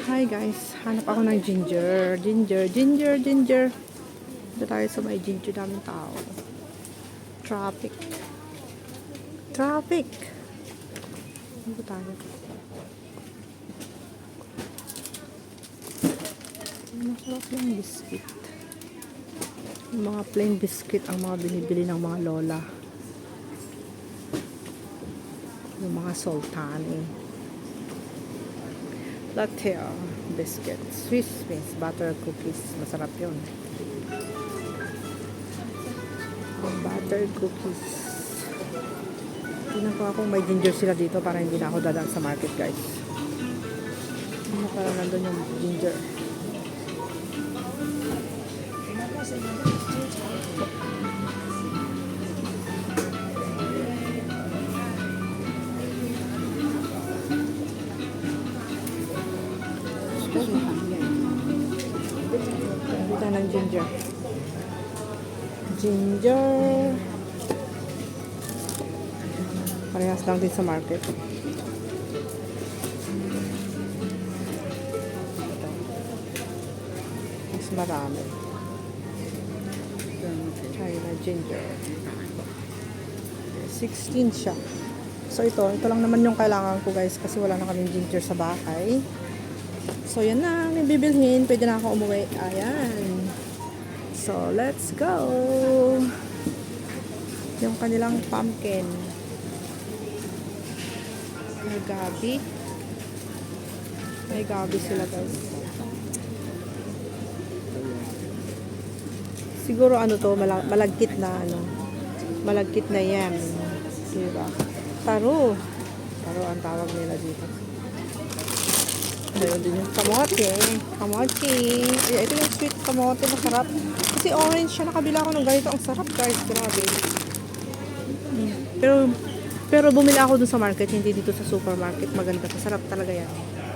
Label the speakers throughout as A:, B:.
A: Hi guys, hanap ako ng ginger. Ginger. Dito tayo sa may ginger, daming tao. Traffic. Dito tayo. Masarap yung biscuit. Yung mga plain biscuit ang mga binibili ng mga lola. Yung mga sultani. Latte biscuit. Swiss Miss butter cookies. Masarap yun. Butter cookies. Tingnan ko kung may ginger sila dito para hindi na ako dadaan sa market, guys. Para nandun yung ginger. Dito ng ginger. Parehas lang din sa market. Ito. Mas marami. China ginger. 16 siya. So ito lang naman yung kailangan ko, guys, kasi wala na kaming ginger sa bahay. So yan na, may bibilhin. Pwede na ako umuwi. Ayan. So let's go. Yung kanilang pumpkin. May gabi sila, guys. Siguro ano to, malagkit na yam, diba? Taro ang tawag nila dito. Meron din yung kamote. Ito yung sweet kamote, masarap. Kasi orange siya, nakabila ako ng ganito. Ang sarap, guys, grabe. Pero bumili ako dun sa market, hindi dito sa supermarket. Maganda, masarap talaga yan.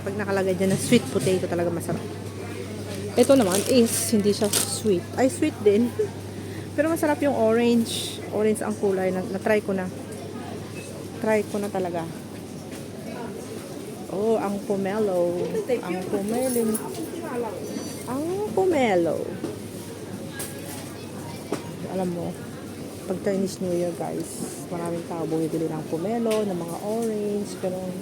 A: Pag nakalagay dyan na sweet potato, talaga masarap. Ito naman is hindi siya sweet. Ay, sweet din. Pero masarap yung orange. Orange ang kulay. Na-try ko na. Try ko na talaga. Oh, ang pomelo. Alam mo, pag Chinese New Year, guys, maraming tao bumibili ng pomelo, ng mga orange, ganun.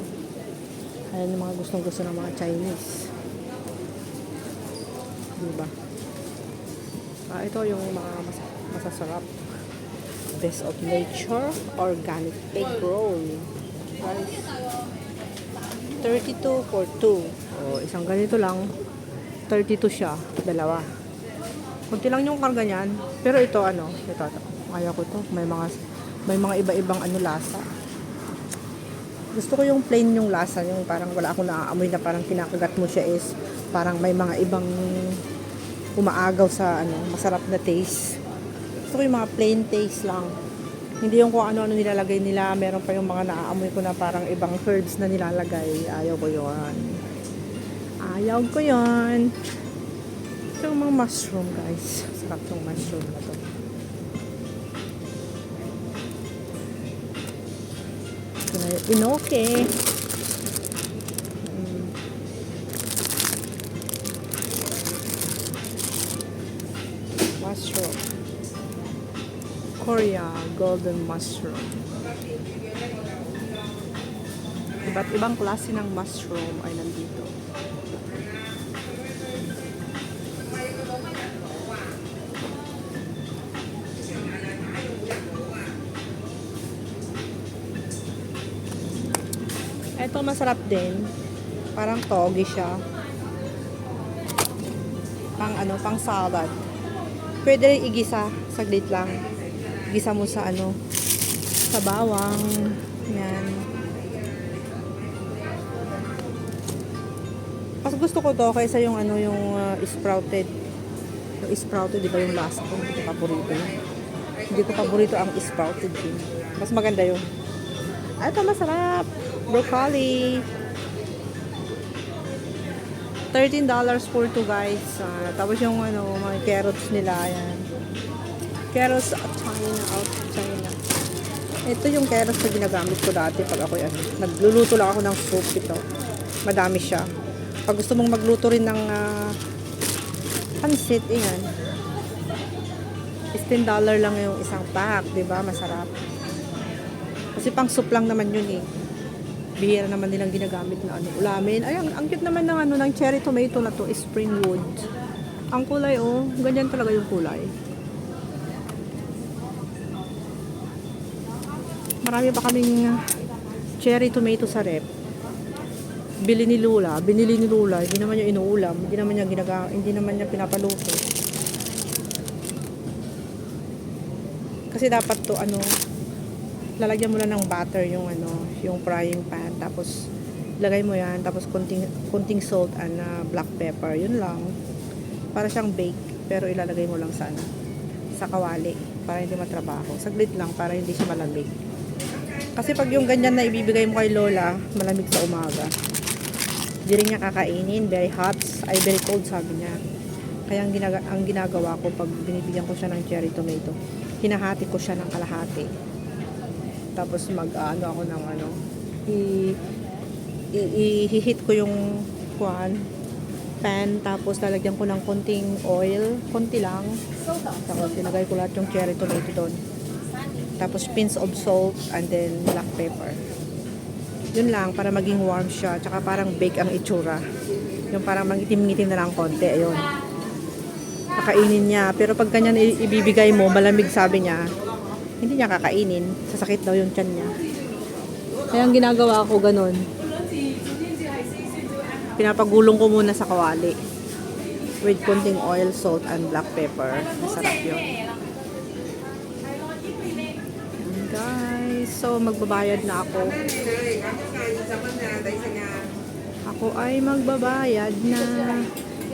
A: Ayan yung mga gustong-gusto ng mga Chinese. Diba? Ito yung mga masasarap. Best of Nature Organic Egg Roll. Guys, 32 for 2. Isang ganito lang. 32 siya. Dalawa. Kunti lang yung karga niyan. Pero ito, ito. Ayaw ko to. May mga iba-ibang lasa. Gusto ko yung plain yung lasa. Yung parang wala akong naaamoy na parang kinakagat mo siya is parang may mga ibang umaagaw sa masarap na taste. Gusto ko yung mga plain taste lang. Hindi yung kung ano-ano nilalagay nila. Meron pa yung mga naaamoy ko na parang ibang herbs na nilalagay. Ayaw ko yun. Ito yung mga mushroom, guys. Sarap yung mushroom na to. Ito na yung inoke. Mushroom. Korea golden mushroom. Iba't ibang klase ng mushroom ay nandito. Ito masarap din. Parang togi siya. Pang salad. Pwede rin igisa, saglit lang. Igisa mo sa sa bawang. Yan. Mas gusto ko to kaysa yung sprouted. Yung sprouted, di ba yung lasa ko? Hindi ko paborito yun. Hindi ko paborito ang sprouted din. Mas maganda yun. Ito masarap. Broccoli. $13 for 2, guys. Tapos yung mga carrots nila. Ayan. Carrots out of China. Ito yung keras na ginagamit ko dati pag ako nagluluto lang ako ng soup ito. Madami siya. Pag gusto mong magluto rin ng pansit, yan. $15 lang yung isang pack, 'di ba? Masarap. Kasi pang soup lang naman yun eh. Bihira naman nilang ginagamit na ulamin. Ay, ang cute naman ng ng cherry tomato na to, is Springwood. Ang kulay ganyan talaga yung kulay. Marami pa kaming cherry tomato sa rep. Binili ni Lula, hindi naman niya inuulam, hindi naman niya pinapaluto. Kasi dapat to lalagyan mo lang ng butter yung yung frying pan, tapos lagay mo yan, tapos konting salt and black pepper, yun lang. Para siyang bake, pero ilalagay mo lang sa kawali para hindi matrabaho. Saglit lang para hindi siya malamig. Kasi pag yung ganyan na ibibigay mo kay Lola, malamig sa umaga. Hindi rin niya kakainin, very hot, ay very cold sabi niya. Kaya ang ginagawa ko pag binibigyan ko siya ng cherry tomato, hinahati ko siya ng kalahati. Tapos ako ng i-heat ko yung pan, tapos lalagyan ko ng konting oil, konti lang. Tapos tinagay ko lahat yung cherry tomato doon. Tapos pinch of salt and then black pepper. Yun lang, para maging warm siya. Tsaka parang bake ang itsura. Yung parang mangitim-ngitim na lang konti. Ayun. Kakainin niya. Pero pag ganyan ibibigay mo, malamig sabi niya, hindi niya kakainin. Sasakit daw yung tiyan niya. Kaya ang ginagawa ko ganun. Pinapagulong ko muna sa kawali. With konting oil, salt, and black pepper. Masarap yun. Guys, so magbabayad na ako. Ako ay magbabayad na.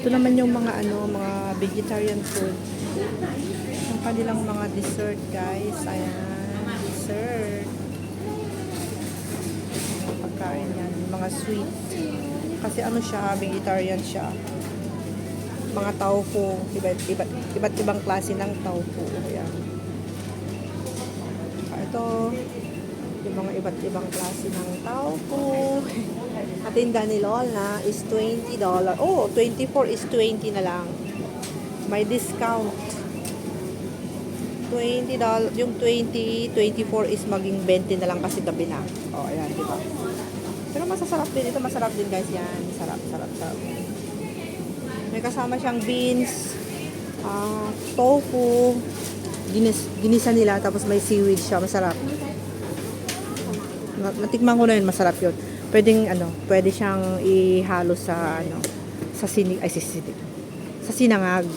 A: Ito naman yung mga mga vegetarian food. Yung kanilang mga dessert, guys. Ayan, dessert. Mga pagkain yan, mga sweet. Kasi siya, vegetarian siya. Mga tofu, iba't ibang klase ng tofu. Ayan. Ito, yung mga iba't ibang klase ng tofu. At tinda ni Lola is $20. Oh, 24 is 20 na lang. May discount. $20, yung 20, 24 is maging 20 na lang kasi gabi na. Oh, ayan, diba? Pero masasarap din. Ito masarap din, guys. Yan, sarap. May kasama siyang beans, tofu, ginisa nila, tapos may seaweed siya. Masarap. Natikman ko na yun, masarap yun. Pwede siyang ihalo sa sa sinangag.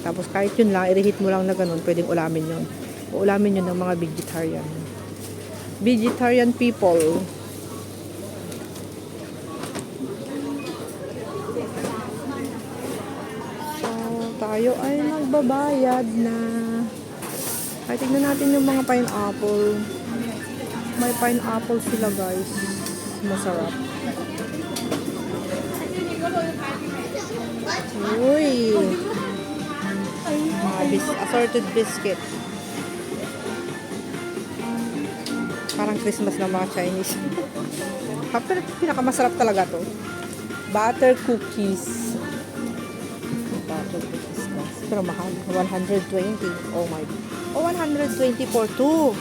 A: Tapos kahit yun lang, i-reheat mo lang na ganun, pwedeng ulamin yun. Ulamin yun ng mga vegetarian people. So, tayo ay magbabayad na. Ay, tignan natin yung mga pineapple. May pineapple sila, guys. Masarap. Uy! Mga assorted biscuit. Parang Christmas ng mga Chinese. Pero pinakamasarap talaga to. Butter cookies. Pero mahal. 120. Oh my God. Oh, 120 for 2.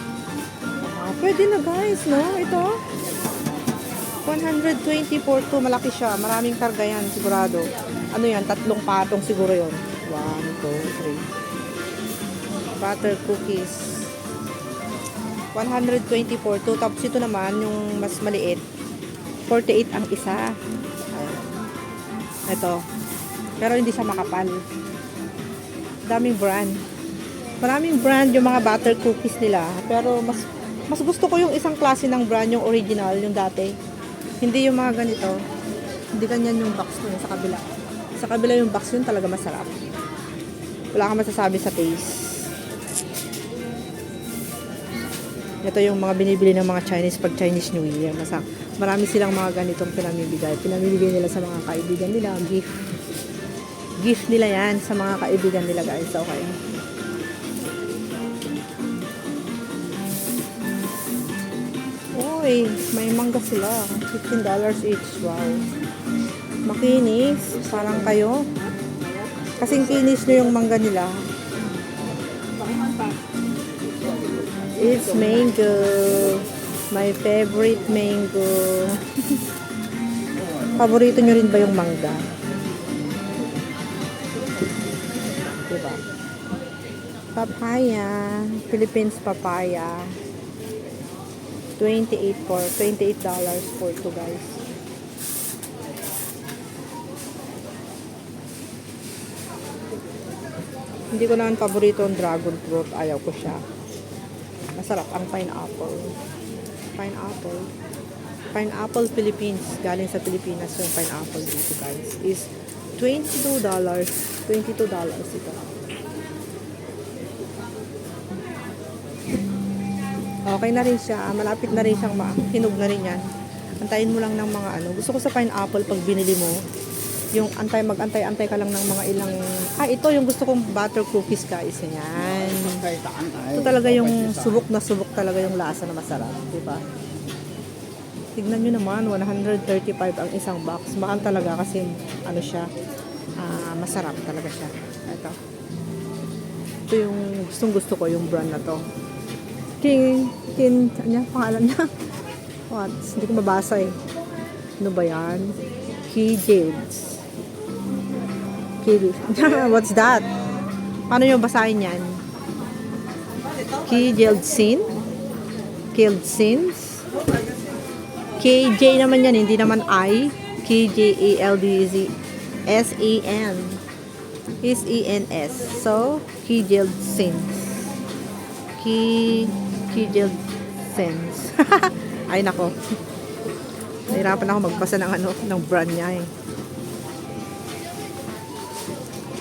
A: Pwede na, guys, no? Ito. 120 for 2. Malaki siya. Maraming karga yan, sigurado. Yan? 3 patong siguro yon. 1, 2, 3. Butter cookies. 120 for 2. Tapos ito naman, yung mas maliit. 48 ang isa. Ito. Pero hindi siya makapal. Daming brand. Maraming brand yung mga butter cookies nila. Pero mas gusto ko yung isang klase ng brand, yung original, yung dati. Hindi yung mga ganito. Hindi ganyan yung box ko sa kabila. Sa kabila yung box yun talaga masarap. Wala kang masasabi sa taste. Ito yung mga binibili ng mga Chinese pag Chinese New Year. Marami silang mga ganitong pinamimigay. Pinamimigay nila sa mga kaibigan nila. Gift nila yan sa mga kaibigan nila, guys. Okay. eh. May mangga sila. $15 each. Wow. Makinis. Parang kayo. Kasing kinis nyo yung mangga nila. It's mango. My favorite mango. Paborito nyo rin ba yung mangga? Diba? Papaya. Philippines papaya. $28 for ito, guys. Hindi ko naman paborito ang dragon fruit. Ayaw ko siya. Masarap ang pineapple. Pineapple Philippines. Galing sa Pilipinas yung pineapple dito, guys. Is $22. $22 ito. Okay na rin siya. Malapit na rin siyang hinog na rin yan. Antayin mo lang ng mga ano. Gusto ko sa pineapple pag binili mo, yung mag-antay-antay ka lang ng mga ilang... ito yung gusto kong butter cookies, guys. Yan. Ito talaga yung subok na subok talaga yung lasa na masarap. Diba? Tignan nyo naman, 135 ang isang box. Mahal talaga kasi ano siya, masarap talaga siya. Ito yung gustong gusto ko, yung brand na to. Pangalan niya? What? Hindi ko mabasa eh. Ano ba yan? Kijilds. What's that? Paano yung basahin yan? Kijildsin? Kijildsins? KJ naman yan, hindi naman I. KJALDZSEN. S-E-N-S. So, Kijildsins. Kijildsins. Ay, nako. Nahirapan ako magbasa ng brand niya eh.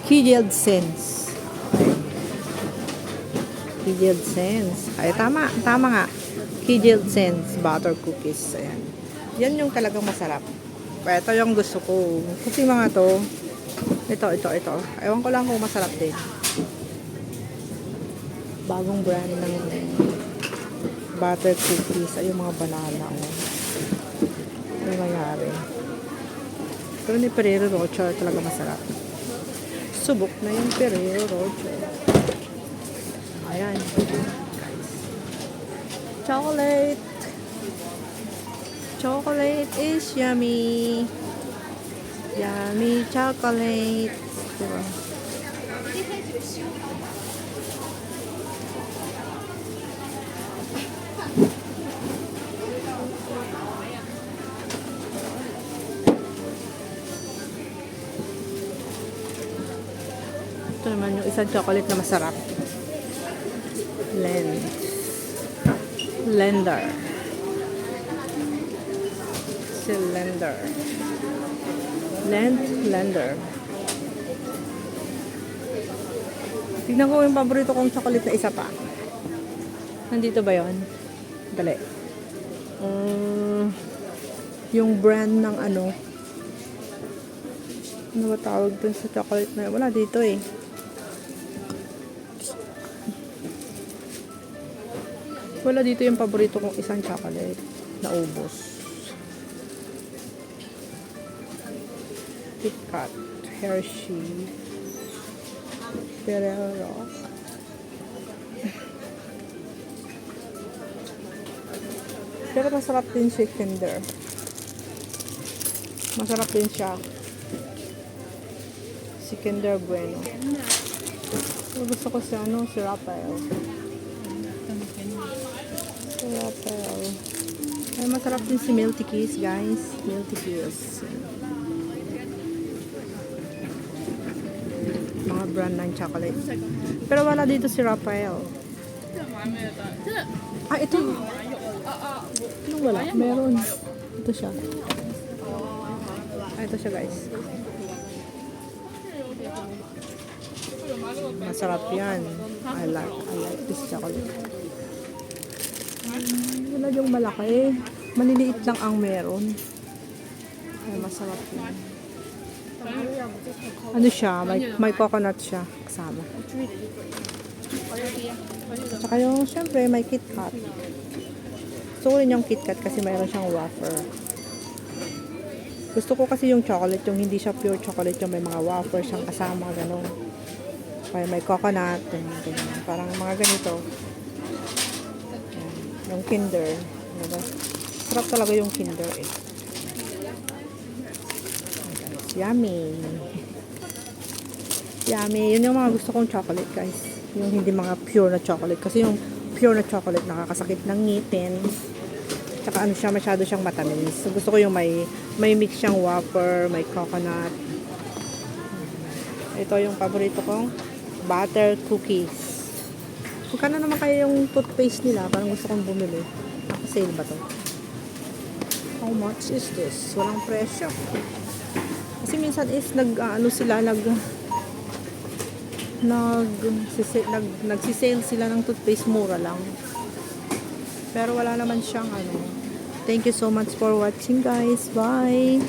A: Kijildsins. Kijildsins. Ay, tama nga. Kijildsins butter cookies. Ayan. Yan yung talagang masarap. Ito yung gusto ko. Kasi mga to, ito. Ewan ko lang kung masarap din. Bagong brand ng butter cookies. Ay, yung mga banana. Ano nangyari? Pero ni Ferrero Rocher talaga masarap. Subok na yung Ferrero Rocher. Ayan. Chocolate. Chocolate is yummy. Yummy chocolate. Diba? Ito naman yung isang chocolate na masarap. Lender. Tignan ko yung paborito kong chocolate na isa pa. Nandito ba yon? Dali. Yung brand ng ano ba tawag dun sa chocolate na wala dito eh. Wala dito yung paborito kong isang chocolate na ubos. KitKat, Hershey, Ferrero. Pero masarap din si Kinder. Masarap din siya. Si Kinder Bueno. Pero gusto ko si Raphael. Ay, masarap din si Milky Kiss, guys. Milky Kiss. Mga brand ng chocolate. Pero wala dito si Raphael. Ito. Anong wala? Meron. Ito siya. Ito siya, guys. Masarap yan. I like this chocolate. Wala yung malaki. Maliliit lang ang meron. Ay, masarap yan. Ano siya? May coconut siya kasama. At saka yung, syempre, may KitKat. Gusto ko rin yung KitKat kasi mayroon siyang wafer. Gusto ko kasi yung chocolate, yung hindi siya pure chocolate, yung may mga wafer siyang kasama, gano'n. Kaya may coconut, ganyan. Parang mga ganito. Yan. Yung Kinder. Diba? Sarap talaga yung Kinder eh. Yummy. Yummy. Yun yung mga gusto kong chocolate, guys. Yung hindi mga pure na chocolate. Kasi yung pure na chocolate nakakasakit ng ngipin. Tsaka ano siya, masyado siyang matamis. So, gusto ko yung may mix siyang wafer, may coconut. Ito yung paborito kong butter cookies. Magkano naman kaya yung toothpaste nila? Parang gusto kong bumili. Naka-sale ba to? How much is this? Walang presyo. Kasi minsan is nagsisale sila ng toothpaste, mura lang. Pero wala naman siyang ano. Thank you so much for watching, guys. Bye!